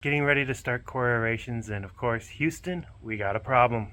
Getting ready to start core aerations, and of course, Houston, we got a problem.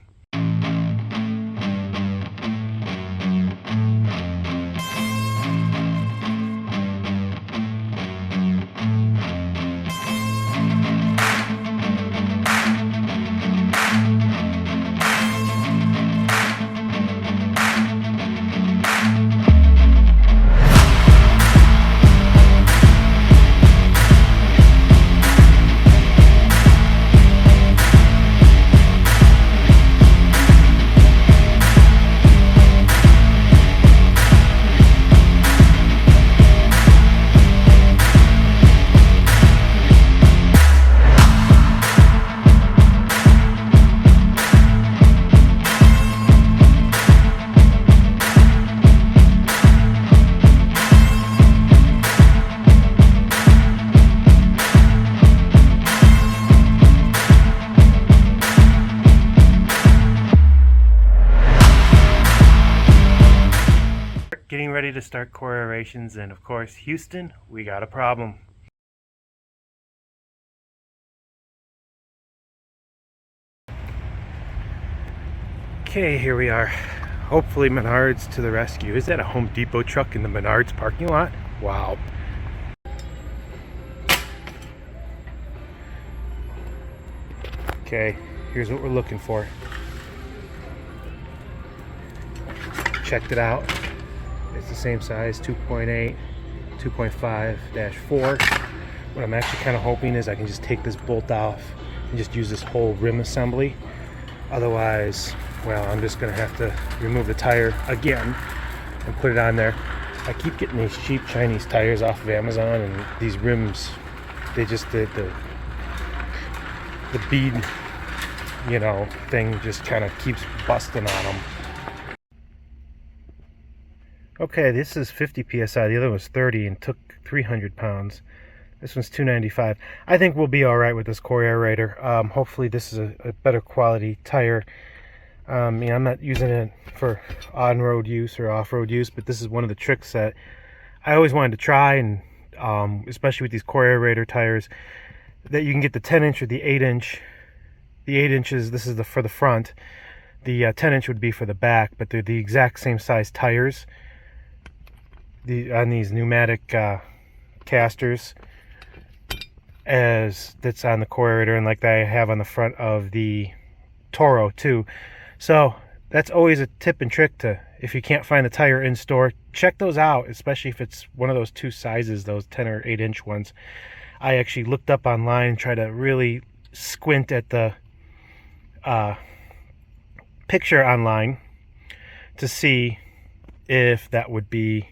Getting ready to start core aerations, and of course, Houston, we got a problem. Okay, here we are. Hopefully Menards to the rescue. Is that a Home Depot truck in the Menards parking lot? Wow. Okay, here's what we're looking for. Checked it out. It's the same size, 2.8, 2.5-4. What I'm actually kind of hoping is I can just take this bolt off and just use this whole rim assembly. Otherwise, well, I'm just going to have to remove the tire again and put it on there. I keep getting these cheap Chinese tires off of Amazon, and these rims, they just, the bead, thing just kind of keeps busting on them. Okay, this is 50 psi. The other was 30 and took 300 pounds. This one's 295. I think we'll be all right with this core aerator. Hopefully this is a better quality tire. I'm not using it for on-road use or off-road use, but this is one of the tricks that I always wanted to try, and especially with these core aerator tires, that you can get the 10-inch or the 8-inch. The 8 inches, this is for the front. The 10-inch would be for the back, but they're the exact same size tires. On these pneumatic casters as that's on the core aerator, and like that I have on the front of the Toro too. So that's always a tip and trick to, if you can't find the tire in store, check those out, especially if it's one of those two sizes, those 10 or 8-inch ones. I actually looked up online and tried to really squint at the picture online to see if that would be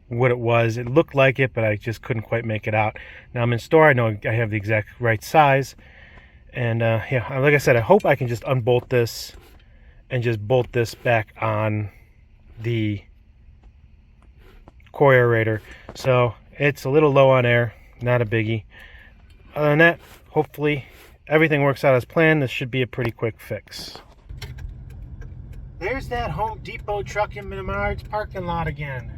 what it was. It looked like it, but I just couldn't quite make it out. Now I'm in store, I know I have the exact right size, and yeah, like I said, I hope I can just unbolt this and just bolt this back on the core aerator. So it's a little low on air, not a biggie. Other than that, hopefully everything works out as planned. This should be a pretty quick fix. There's that Home Depot truck in Menards parking lot again.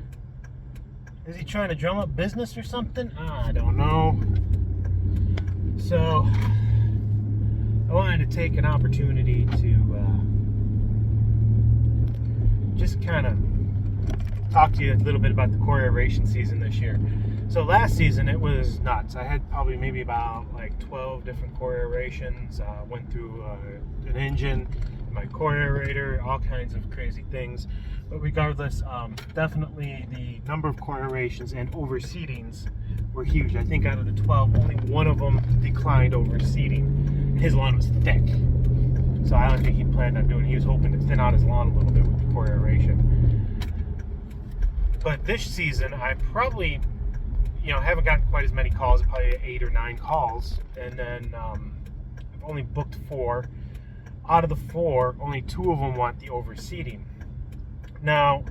Is he trying to drum up business or something? I don't know. So I wanted to take an opportunity to just kind of talk to you a little bit about the core aeration season this year. So last season it was nuts. I had probably maybe about like 12 different core aerations. Went through an engine, my core aerator, all kinds of crazy things. But regardless, definitely the number of core aerations and overseedings were huge. I think out of the 12, only one of them declined overseeding. His lawn was thick, so I don't think he planned on doing it. He was hoping to thin out his lawn a little bit with the core aeration. But this season, I probably, haven't gotten quite as many calls, probably 8 or 9 calls, and then I've only booked 4. Out of the 4, only 2 of them want the overseeding. Now,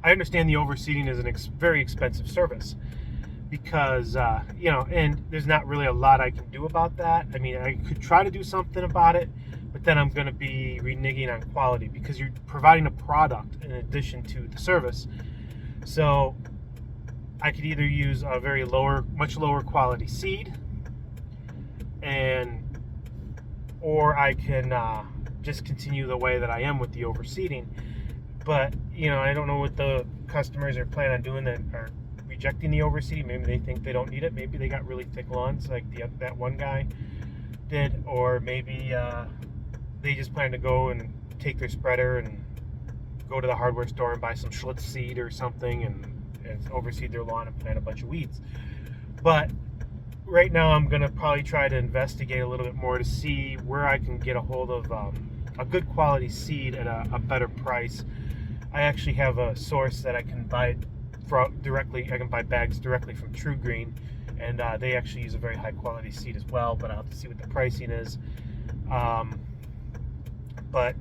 I understand the overseeding is a very expensive service because, and there's not really a lot I can do about that. I mean, I could try to do something about it, but then I'm going to be reneging on quality because you're providing a product in addition to the service. So I could either use a much lower quality seed, and or I can just continue the way that I am with the overseeding. But I don't know what the customers are planning on doing that are rejecting the overseeding. Maybe they think they don't need it. Maybe they got really thick lawns like that one guy did, or maybe they just plan to go and take their spreader and go to the hardware store and buy some Schlitz seed or something and overseed their lawn and plant a bunch of weeds. But right now I'm going to probably try to investigate a little bit more to see where I can get a hold of a good quality seed at a better price. I actually have a source that I can buy directly. I can buy bags directly from True Green, and they actually use a very high quality seed as well, but I'll have to see what the pricing is. But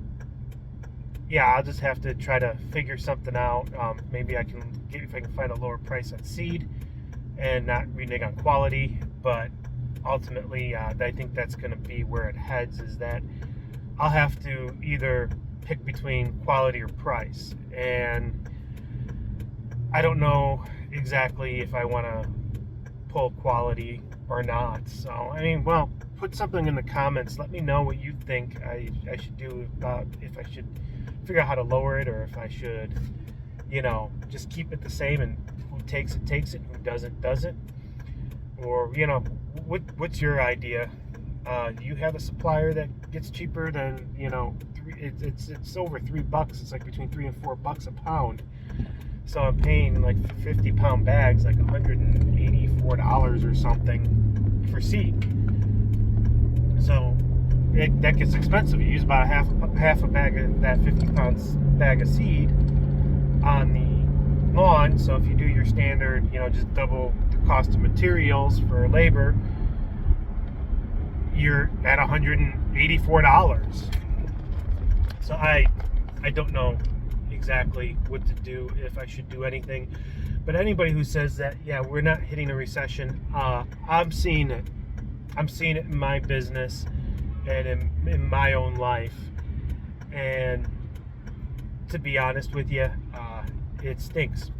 yeah, I'll just have to try to figure something out. Maybe I can if I can find a lower price on seed and not renege on quality. But ultimately, I think that's going to be where it heads, is that I'll have to either pick between quality or price. And I don't know exactly if I want to pull quality or not. So, I mean, well, put something in the comments. Let me know what you think I should do about if I should figure out how to lower it, or if I should, just keep it the same, and who takes it, who doesn't. Or, what's your idea? Do you have a supplier that gets cheaper than, it's over $3. It's like between $3 and $4 a pound. So I'm paying like 50-pound bags, like $184 or something for seed. So that gets expensive. You use about half a bag of that 50-pound bag of seed on the lawn. So if you do your standard, just double the cost of materials for labor, you're at $184. So I don't know exactly what to do, if I should do anything. But anybody who says that, yeah, we're not hitting a recession, I'm seeing it. I'm seeing it in my business and in my own life. And to be honest with you, it stinks,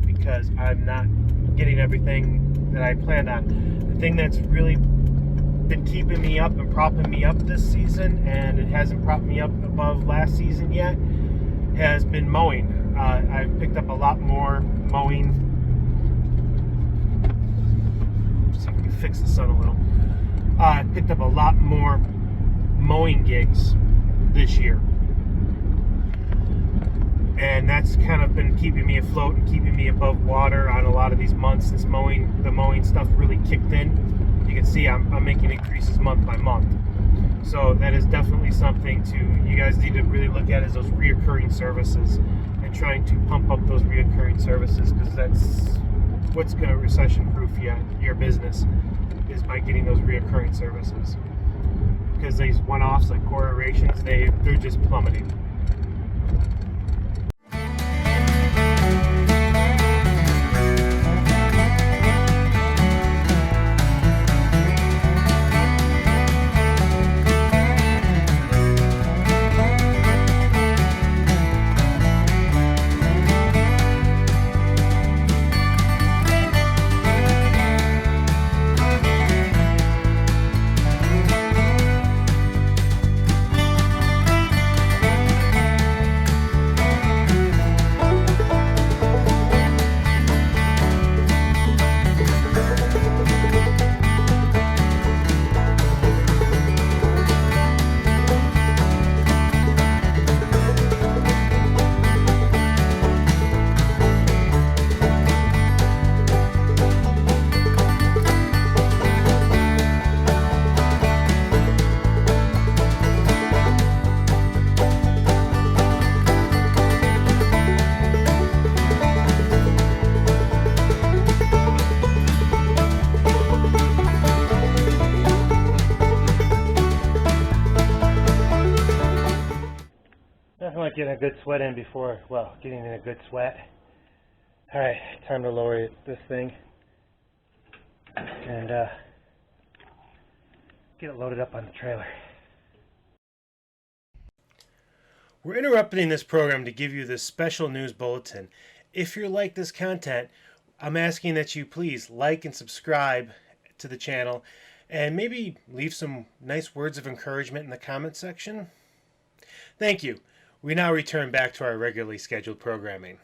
because I'm not getting everything that I planned on. The thing that's really been keeping me up and propping me up this season, and it hasn't propped me up above last season yet, has been mowing. I've picked up a lot more mowing. See if we can fix the sun a little. I picked up a lot more mowing gigs this year, and that's kind of been keeping me afloat and keeping me above water on a lot of these months. The mowing stuff really kicked in. You can see I'm making increases month by month. So that is definitely something you guys need to really look at, is those reoccurring services, and trying to pump up those reoccurring services, because that's what's going to recession-proof your business, is by getting those reoccurring services. Because these one-offs like core aerations, they're just plummeting. Nothing like getting a good sweat in before, getting in a good sweat. Alright, time to lower this thing and get it loaded up on the trailer. We're interrupting this program to give you this special news bulletin. If you like this content, I'm asking that you please like and subscribe to the channel, and maybe leave some nice words of encouragement in the comment section. Thank you. We now return back to our regularly scheduled programming.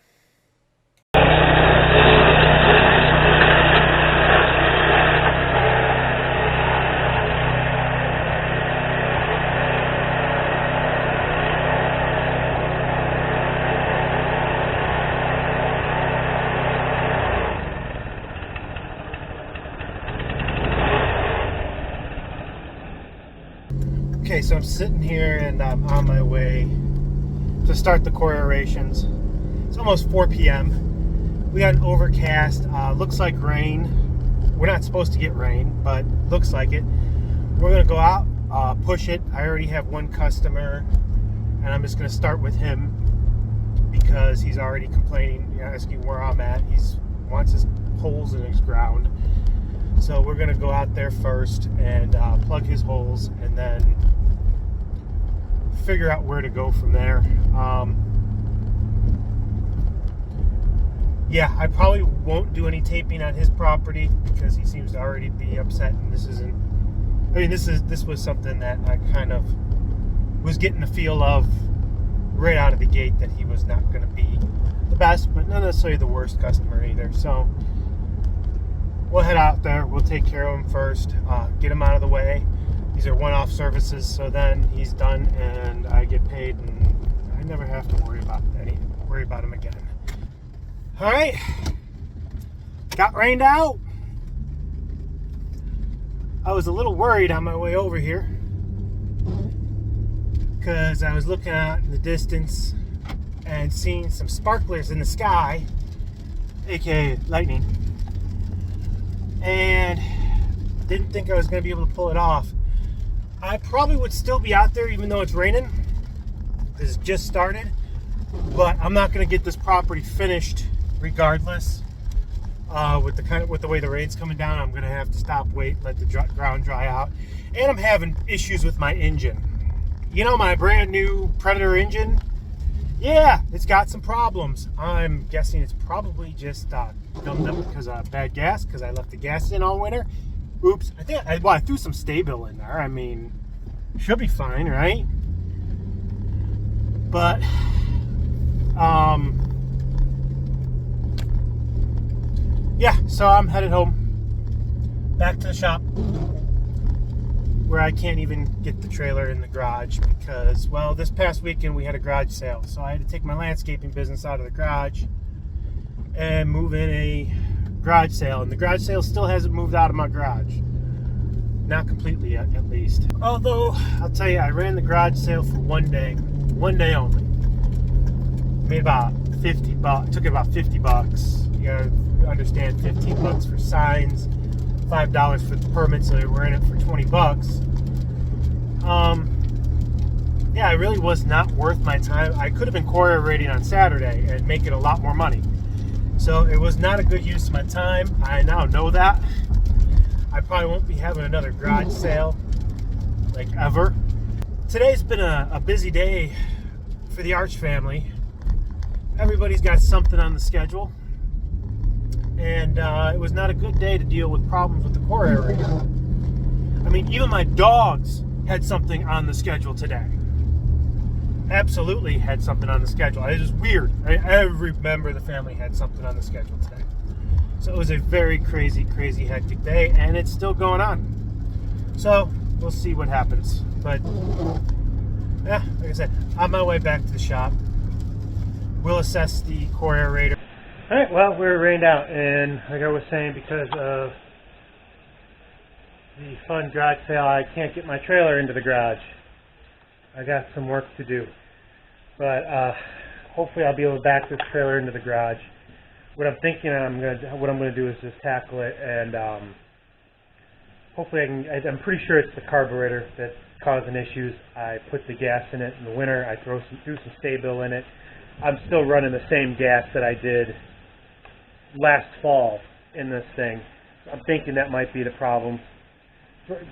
Okay, so I'm sitting here and I'm on my way to start the core aerations. It's almost 4 p.m. We got an overcast. Looks like rain. We're not supposed to get rain, but looks like it. We're gonna go out, push it. I already have one customer, and I'm just gonna start with him because he's already complaining, asking where I'm at. He wants his holes in his ground. So we're gonna go out there first and plug his holes, and then figure out where to go from there. Yeah, I probably won't do any taping on his property because he seems to already be upset, and this isn't. I mean, this was something that I kind of was getting the feel of right out of the gate that he was not going to be the best, but not necessarily the worst customer either. So we'll head out there. We'll take care of him first, get him out of the way. These are one-off services, so then he's done and I get paid, and I never have to worry about him again. All right, got rained out. I was a little worried on my way over here because I was looking out in the distance and seeing some sparklers in the sky, aka lightning, and didn't think I was going to be able to pull it off. I probably would still be out there even though it's raining. It's just started, but I'm not going to get this property finished regardless. With the way the rain's coming down, I'm going to have to stop, wait, let the ground dry out, and I'm having issues with my engine. You know, my brand new Predator engine. Yeah, it's got some problems. I'm guessing it's probably just gummed up because of bad gas, because I left the gas in all winter. Oops, I threw some Sta-Bil in there. I mean, should be fine, right? But, yeah, so I'm headed home, back to the shop, where I can't even get the trailer in the garage because, well, this past weekend we had a garage sale, so I had to take my landscaping business out of the garage and move in a garage sale, and the garage sale still hasn't moved out of my garage. Not completely yet, at least. Although, I'll tell you, I ran the garage sale for one day only. Made about 50 bucks, took about 50 bucks. You gotta understand, 15 bucks for signs, $5 for the permit, so we're in it for 20 bucks. Yeah, it really was not worth my time. I could have been core aerating on Saturday and making a lot more money. So it was not a good use of my time. I now know that. I probably won't be having another garage sale, like, ever. Today's been a busy day for the Arch family. Everybody's got something on the schedule. And it was not a good day to deal with problems with the core aerator. I mean, even my dogs had something on the schedule today. Absolutely had something on the schedule. It was weird. Every member of the family had something on the schedule today. So it was a very crazy, hectic day, and it's still going on. So we'll see what happens. But, yeah, like I said, on my way back to the shop, we'll assess the core aerator. All right, well, we're rained out, and like I was saying, because of the fun garage sale, I can't get my trailer into the garage. I got some work to do, but hopefully I'll be able to back this trailer into the garage. What I'm thinking what I'm gonna do is just tackle it, and hopefully I'm pretty sure it's the carburetor that's causing issues. I put the gas in it in the winter. I threw some Sta-Bil in it. I'm still running the same gas that I did last fall in this thing. I'm thinking that might be the problem.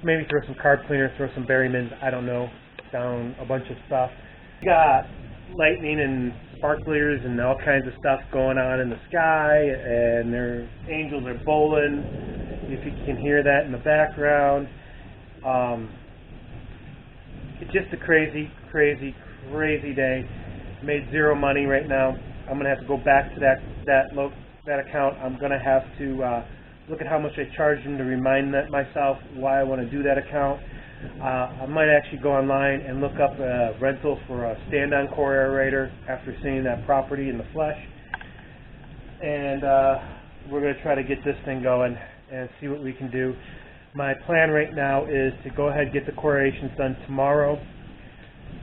Maybe throw some carb cleaner, throw some Berryman's, I don't know, down a bunch of stuff. We got lightning and sparklers and all kinds of stuff going on in the sky, and their angels are bowling, if you can hear that in the background. It's just a crazy day. Made zero money right now. I'm gonna have to go back to that account. I'm gonna have to look at how much I charged them to remind myself why I want to do that account. I might actually go online and look up a rental for a stand-on core aerator after seeing that property in the flesh. And we're going to try to get this thing going and see what we can do. My plan right now is to go ahead and get the core aerations done tomorrow,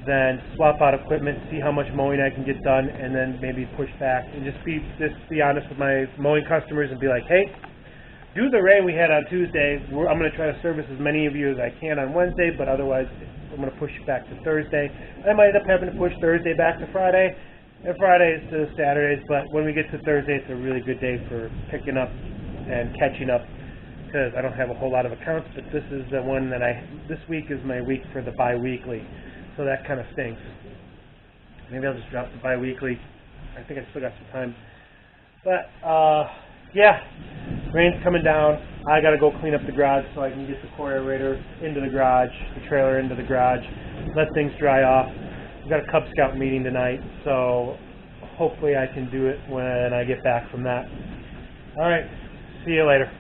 then swap out equipment, see how much mowing I can get done, and then maybe push back and just be honest with my mowing customers and be like, hey, due to the rain we had on Tuesday, I'm going to try to service as many of you as I can on Wednesday, but otherwise I'm going to push it back to Thursday. I might end up having to push Thursday back to Friday, and Fridays to Saturdays, but when we get to Thursday, it's a really good day for picking up and catching up, because I don't have a whole lot of accounts, but this is the one that this week is my week for the bi-weekly, so that kind of stinks. Maybe I'll just drop the bi-weekly. I think I still got some time. But, yeah, rain's coming down. I got to go clean up the garage so I can get the core aerator into the garage, the trailer into the garage, let things dry off. We've got a Cub Scout meeting tonight, so hopefully I can do it when I get back from that. All right, see you later.